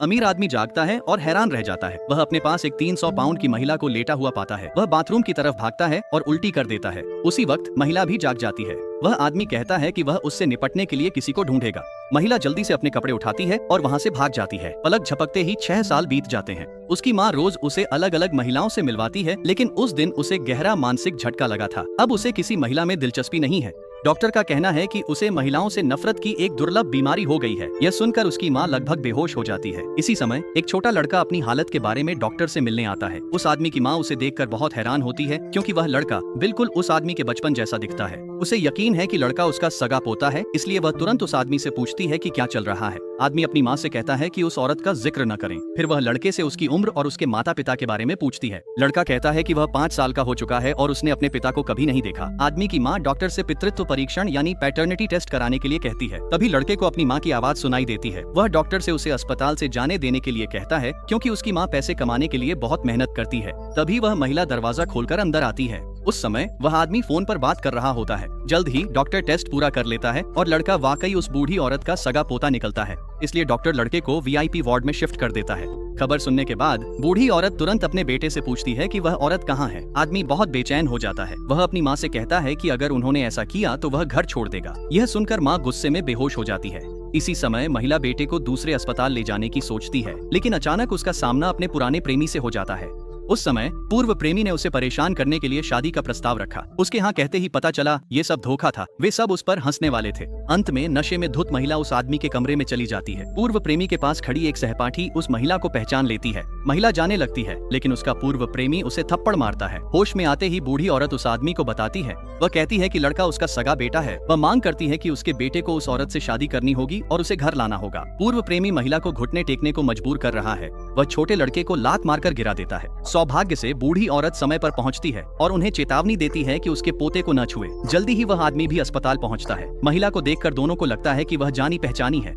अमीर आदमी जागता है और हैरान रह जाता है। वह अपने पास एक 300 पाउंड की महिला को लेटा हुआ पाता है। वह बाथरूम की तरफ भागता है और उल्टी कर देता है। उसी वक्त महिला भी जाग जाती है। वह आदमी कहता है कि वह उससे निपटने के लिए किसी को ढूंढेगा। महिला जल्दी से अपने कपड़े उठाती है और वहाँ से भाग जाती है। पलक झपकते ही 6 साल बीत जाते हैं। उसकी माँ रोज उसे अलग अलग महिलाओं से मिलवाती है, लेकिन उस दिन उसे गहरा मानसिक झटका लगा था। अब उसे किसी महिला में दिलचस्पी नहीं है। डॉक्टर का कहना है कि उसे महिलाओं से नफरत की एक दुर्लभ बीमारी हो गई है। यह सुनकर उसकी माँ लगभग बेहोश हो जाती है। इसी समय एक छोटा लड़का अपनी हालत के बारे में डॉक्टर से मिलने आता है। उस आदमी की माँ उसे देखकर बहुत हैरान होती है, क्योंकि वह लड़का बिल्कुल उस आदमी के बचपन जैसा दिखता है। उसे यकीन है कि लड़का उसका सगा पोता है, इसलिए वह तुरंत उस आदमी से पूछती है कि क्या चल रहा है। आदमी अपनी माँ से कहता है कि उस औरत का जिक्र न करें। फिर वह लड़के से उसकी उम्र और उसके माता पिता के बारे में पूछती है। लड़का कहता है कि वह 5 साल का हो चुका है और उसने अपने पिता को कभी नहीं देखा। आदमी की माँ डॉक्टर से पितृत्व परीक्षण यानी पैटर्निटी टेस्ट कराने के लिए कहती है। तभी लड़के को अपनी माँ की आवाज सुनाई देती है। वह डॉक्टर से उसे अस्पताल से जाने देने के लिए कहता है, क्योंकि उसकी माँ पैसे कमाने के लिए बहुत मेहनत करती है। तभी वह महिला दरवाजा खोलकर अंदर आती है। उस समय वह आदमी फोन पर बात कर रहा होता है। जल्द ही डॉक्टर टेस्ट पूरा कर लेता है और लड़का वाकई उस बूढ़ी औरत का सगा पोता निकलता है। इसलिए डॉक्टर लड़के को वीआईपी वार्ड में शिफ्ट कर देता है। खबर सुनने के बाद बूढ़ी औरत तुरंत अपने बेटे से पूछती है कि वह औरत कहाँ है। आदमी बहुत बेचैन हो जाता है। वह अपनी माँ से कहता है कि अगर उन्होंने ऐसा किया तो वह घर छोड़ देगा। यह सुनकर माँ गुस्से में बेहोश हो जाती है। इसी समय महिला बेटे को दूसरे अस्पताल ले जाने की सोचती है, लेकिन अचानक उसका सामना अपने पुराने प्रेमी से हो जाता है। उस समय पूर्व प्रेमी ने उसे परेशान करने के लिए शादी का प्रस्ताव रखा। उसके यहाँ कहते ही पता चला ये सब धोखा था। वे सब उस पर हंसने वाले थे। अंत में नशे में धुत महिला उस आदमी के कमरे में चली जाती है। पूर्व प्रेमी के पास खड़ी एक सहपाठी उस महिला को पहचान लेती है। महिला जाने लगती है, लेकिन उसका पूर्व प्रेमी उसे थप्पड़ मारता है। होश में आते ही बूढ़ी औरत उस आदमी को बताती है। वह कहती है कि लड़का उसका सगा बेटा है। वह मांग करती है कि उसके बेटे को उस औरत से शादी करनी होगी और उसे घर लाना होगा। पूर्व प्रेमी महिला को घुटने टेकने को मजबूर कर रहा है। वह छोटे लड़के को लात मारकर गिरा देता है। सौभाग्य से बूढ़ी औरत समय पर पहुंचती है और उन्हें चेतावनी देती है कि उसके पोते को न छुए। जल्दी ही वह आदमी भी अस्पताल पहुंचता है। महिला को देखकर दोनों को लगता है कि वह जानी पहचानी है।